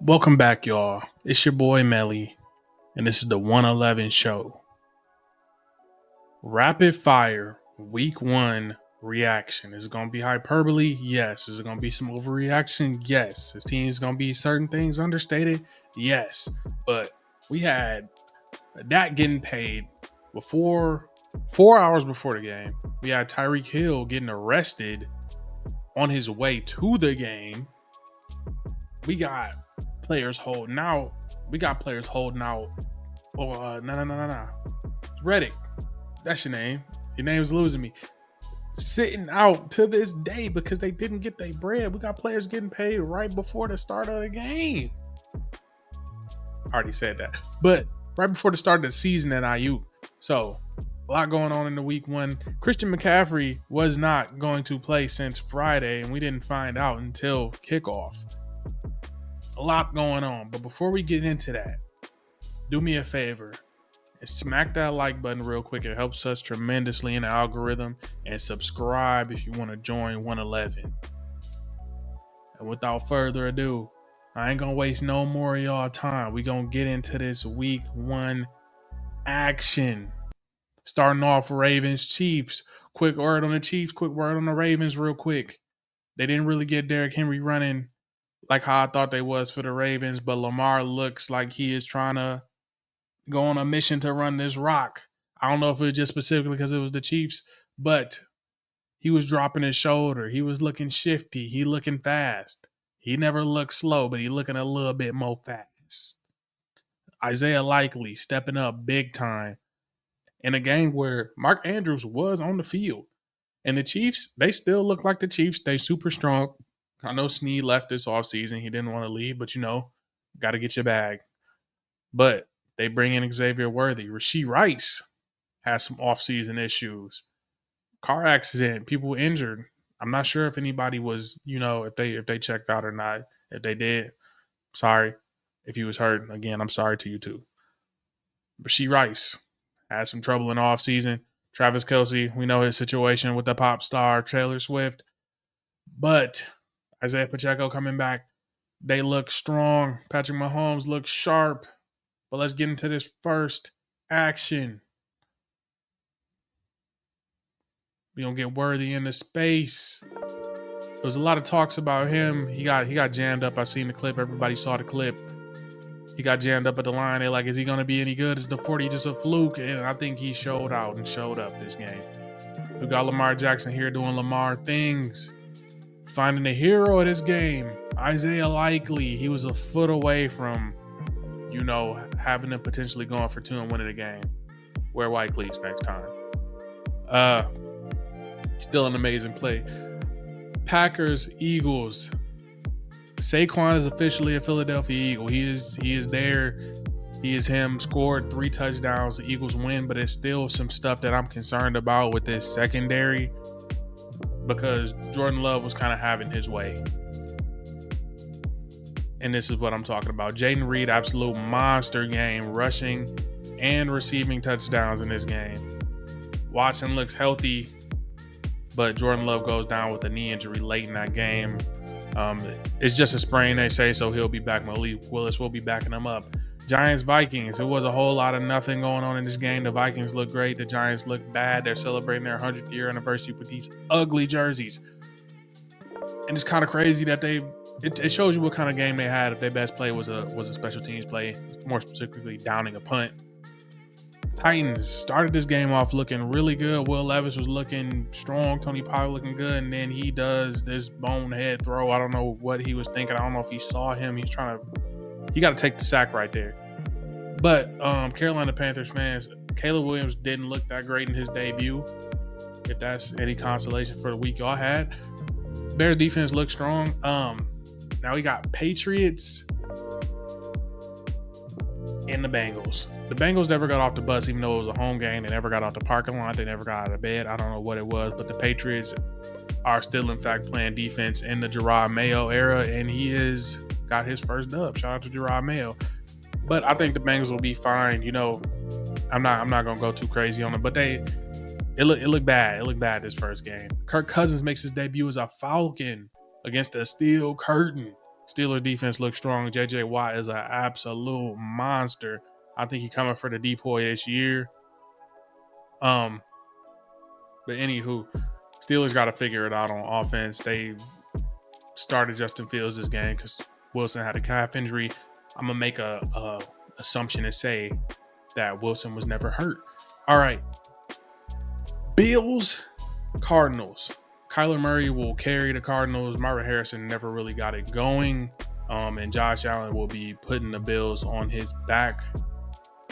Welcome back, y'all. It's your boy Melly, and this is the 111 show. Rapid fire, week one reaction. Is it going to be hyperbole? Yes. Is it going to be some overreaction? Yes. Is team's going to be certain things understated? Yes. But we had that getting paid before 4 hours before the game. We had Tyreek Hill getting arrested on his way to the game. We got players holding out. No. Reddick. That's your name. Your name's losing me. Sitting out to this day because they didn't get their bread. We got players getting paid right before the start of the game. I already said that. But right before the start of the season at IU. So a lot going on in the week one. Christian McCaffrey was not going to play since Friday, and we didn't find out until kickoff. A lot going on. But before we get into that, do me a favor and smack that like button real quick. It helps us tremendously in the algorithm. And subscribe if you want to join 111. And without further ado, I ain't gonna waste no more of y'all time. We gonna get into this week one action. Starting off Ravens Chiefs. Quick word on the Chiefs, quick word on the Ravens real quick. They didn't really get Derrick Henry running like how I thought they was for the Ravens, but Lamar looks like he is trying to go on a mission to run this rock. I don't know if it was just specifically because it was the Chiefs, but he was dropping his shoulder. He was looking shifty. He looking fast. He never looked slow, but he looking a little bit more fast. Isaiah Likely stepping up big time in a game where Mark Andrews was on the field. And the Chiefs, they still look like the Chiefs. They super strong. I know Snead left this offseason. He didn't want to leave, but got to get your bag. But they bring in Xavier Worthy. Rashee Rice has some offseason issues. Car accident, people injured. I'm not sure if anybody was, if they checked out or not. If they did, sorry. If you was hurt, again, I'm sorry to you too. Rashee Rice had some trouble in the offseason. Travis Kelce, we know his situation with the pop star Taylor Swift. But Isaiah Pacheco coming back. They look strong. Patrick Mahomes looks sharp. But let's get into this first action. We gonna get Worthy into space. There was a lot of talks about him. He got jammed up. I seen the clip. Everybody saw the clip. He got jammed up at the line. They're like, is he gonna be any good? Is the 40 just a fluke? And I think he showed out and showed up this game. We got Lamar Jackson here doing Lamar things. Finding the hero of this game, Isaiah Likely. He was a foot away from, having them potentially going for 2 and winning the game. Wear white cleats next time. Still an amazing play. Packers, Eagles. Saquon is officially a Philadelphia Eagle. He is there. He is him. Scored 3 touchdowns. The Eagles win, but it's still some stuff that I'm concerned about with this secondary because Jordan Love was kind of having his way. And this is what I'm talking about. Jaden Reed, absolute monster game, rushing and receiving touchdowns in this game. Watson looks healthy, but Jordan Love goes down with a knee injury late in that game. It's just a sprain, they say, so he'll be back. Malik Willis will be backing him up. Giants, Vikings. It was a whole lot of nothing going on in this game. The Vikings look great. The Giants look bad. They're celebrating their 100th year anniversary with these ugly jerseys. And it's kind of crazy that it shows you what kind of game they had if their best play was a special teams play, more specifically downing a punt. Titans started this game off looking really good. Will Levis was looking strong. Tony Pollard looking good. And then he does this bonehead throw. I don't know what he was thinking. I don't know if he saw him. He got to take the sack right there. But Carolina Panthers fans, Caleb Williams didn't look that great in his debut. If that's any consolation for the week y'all had. Bears defense looks strong. Now we got Patriots and the Bengals. The Bengals never got off the bus, even though it was a home game. They never got off the parking lot. They never got out of bed. I don't know what it was, but the Patriots are still, in fact, playing defense in the Gerard Mayo era, and he has got his first dub. Shout out to Gerard Mayo. But I think the Bengals will be fine. I'm not gonna go too crazy on them, but it looked bad. It looked bad this first game. Kirk Cousins makes his debut as a Falcon against the Steel Curtain. Steelers defense looks strong. J.J. Watt is an absolute monster. I think he's coming for the depoy this year. But anywho, Steelers got to figure it out on offense. They started Justin Fields this game because Wilson had a calf injury. I'm gonna make a assumption and say that Wilson was never hurt. All right, Bills, Cardinals. Kyler Murray will carry the Cardinals. Marvin Harrison never really got it going. And Josh Allen will be putting the Bills on his back.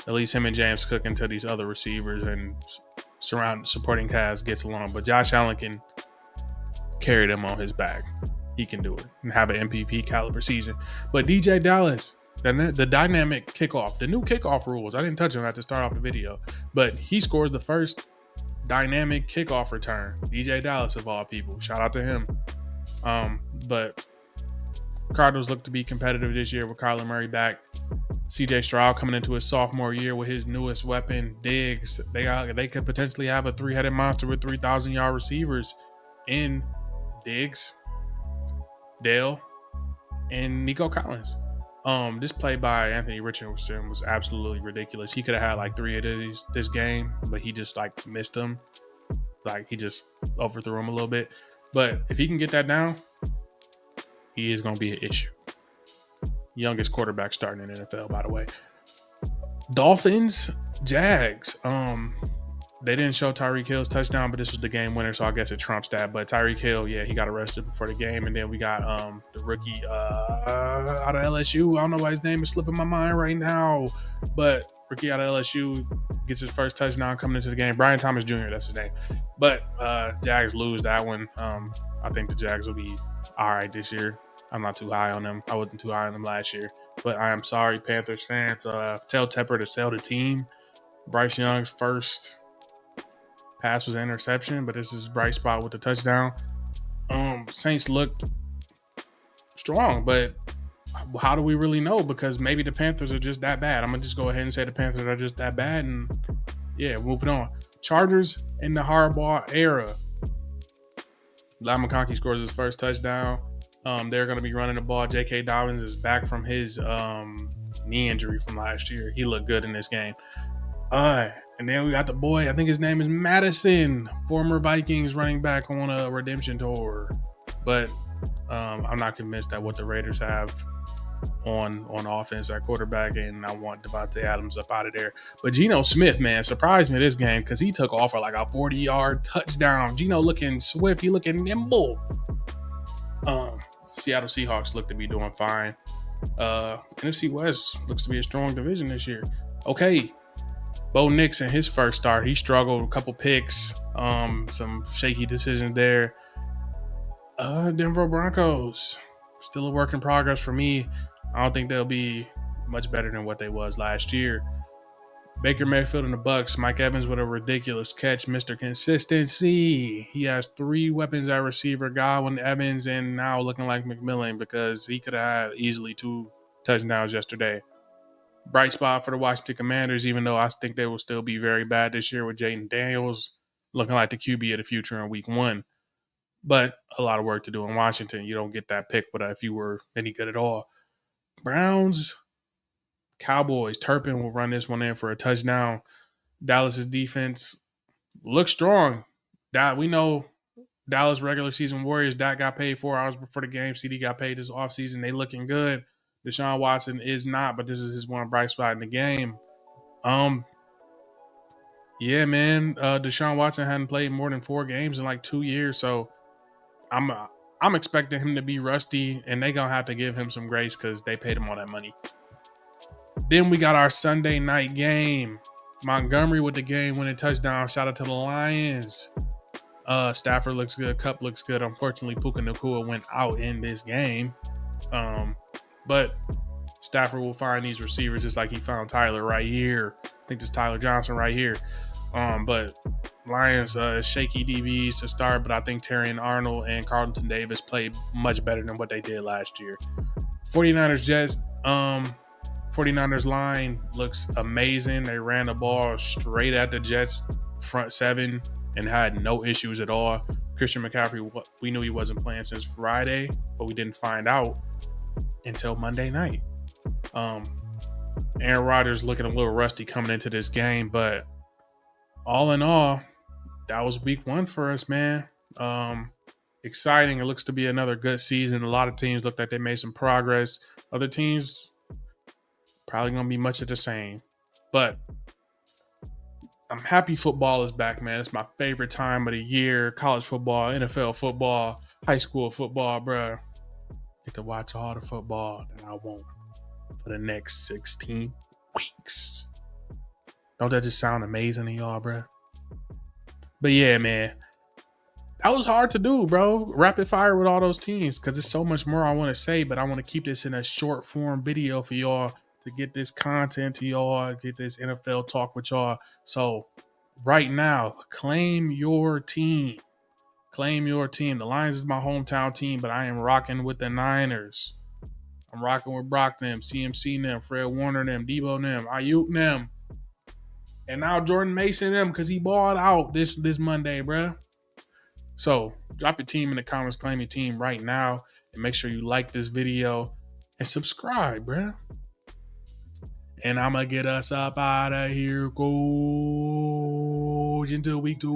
At least him and James Cook until these other receivers and supporting cast gets along. But Josh Allen can carry them on his back. He can do it and have an MVP caliber season. But DJ Dallas, the dynamic kickoff, the new kickoff rules. I didn't touch on that to start off the video, but he scores the first dynamic kickoff return. DJ Dallas of all people. Shout out to him. But Cardinals look to be competitive this year with Kyler Murray back. CJ Stroud coming into his sophomore year with his newest weapon, Diggs. They could potentially have a three-headed monster with 3,000-yard receivers in Diggs, Dale, and Nico Collins. This play by Anthony Richardson was absolutely ridiculous. He could have had like 3 of these this game, but he just like missed them. Like he just overthrew him a little bit. But if he can get that down, he is going to be an issue. Youngest quarterback starting in the NFL, by the way. Dolphins, Jags. They didn't show Tyreek Hill's touchdown, but this was the game winner, so I guess it trumps that. But Tyreek Hill, yeah, he got arrested before the game. And then we got the rookie out of LSU. I don't know why his name is slipping my mind right now. But rookie out of LSU gets his first touchdown coming into the game. Brian Thomas Jr., that's his name. But Jags lose that one. I think the Jags will be all right this year. I'm not too high on them. I wasn't too high on them last year. But I am sorry, Panthers fans. Tell Tepper to sell the team. Bryce Young's first pass was an interception, but this is bright spot with the touchdown. Saints looked strong, but how do we really know? Because maybe the Panthers are just that bad. I'm going to just go ahead and say the Panthers are just that bad. And yeah, moving on. Chargers in the Harbaugh era. Lai McConkey scores his first touchdown. They're going to be running the ball. J.K. Dobbins is back from his knee injury from last year. He looked good in this game. And then we got the boy, I think his name is Madison, former Vikings running back on a redemption tour. But I'm not convinced that what the Raiders have on offense at quarterback, and I want Devontae Adams up out of there. But Geno Smith, man, surprised me this game because he took off for like a 40-yard touchdown. Geno looking swift. He looking nimble. Seattle Seahawks look to be doing fine. NFC West looks to be a strong division this year. Okay. Bo Nix in his first start, he struggled, a couple picks, some shaky decisions there. Denver Broncos, still a work in progress for me. I don't think they'll be much better than what they was last year. Baker Mayfield and the Bucks, Mike Evans with a ridiculous catch, Mr. Consistency. He has 3 weapons at receiver, Godwin, Evans, and now looking like McMillan because he could have had easily 2 touchdowns yesterday. Bright spot for the Washington Commanders, even though I think they will still be very bad this year with Jaden Daniels looking like the QB of the future in week 1. But a lot of work to do in Washington. You don't get that pick, but if you were any good at all. Browns, Cowboys. Turpin will run this one in for a touchdown. Dallas's defense looks strong. We know Dallas regular season Warriors, Dak got paid 4 hours before the game. CD got paid this offseason. They looking good. Deshaun Watson is not, but this is his one bright spot in the game. Yeah, man. Deshaun Watson hadn't played more than 4 games in like 2 years, so I'm expecting him to be rusty, and they gonna have to give him some grace because they paid him all that money. Then we got our Sunday night game. Montgomery with the game-winning touchdown. Shout out to the Lions. Stafford looks good. Kupp looks good. Unfortunately, Puka Nacua went out in this game. But Stafford will find these receivers just like he found Tyler right here. I think this Tyler Johnson right here. But Lions, shaky DBs to start, but I think Terrion Arnold and Carlton Davis played much better than what they did last year. 49ers Jets. 49ers line looks amazing. They ran the ball straight at the Jets front 7 and had no issues at all. Christian McCaffrey, we knew he wasn't playing since Friday, but we didn't find out until Monday night. Aaron Rodgers looking a little rusty coming into this game, but all in all, that was week 1 for us, man. Exciting. It looks to be another good season. A lot of teams look like they made some progress. Other teams probably going to be much of the same. But I'm happy football is back, man. It's my favorite time of the year. College football, NFL football, high school football, bro. Get to watch all the football that I want for the next 16 weeks. Don't that just sound amazing to y'all, bro? But yeah, man. That was hard to do, bro. Rapid fire with all those teams because there's so much more I want to say, but I want to keep this in a short form video for y'all to get this content to y'all, get this NFL talk with y'all. So right now, claim your team. Claim your team. The Lions is my hometown team, but I am rocking with the Niners. I'm rocking with Brock them, CMC them, Fred Warner them, Debo them, Ayuk them. And now Jordan Mason them because he balled out this Monday, bro. So drop your team in the comments, claim your team right now, and make sure you like this video and subscribe, bruh. And I'm going to get us up out of here. Go until week 2.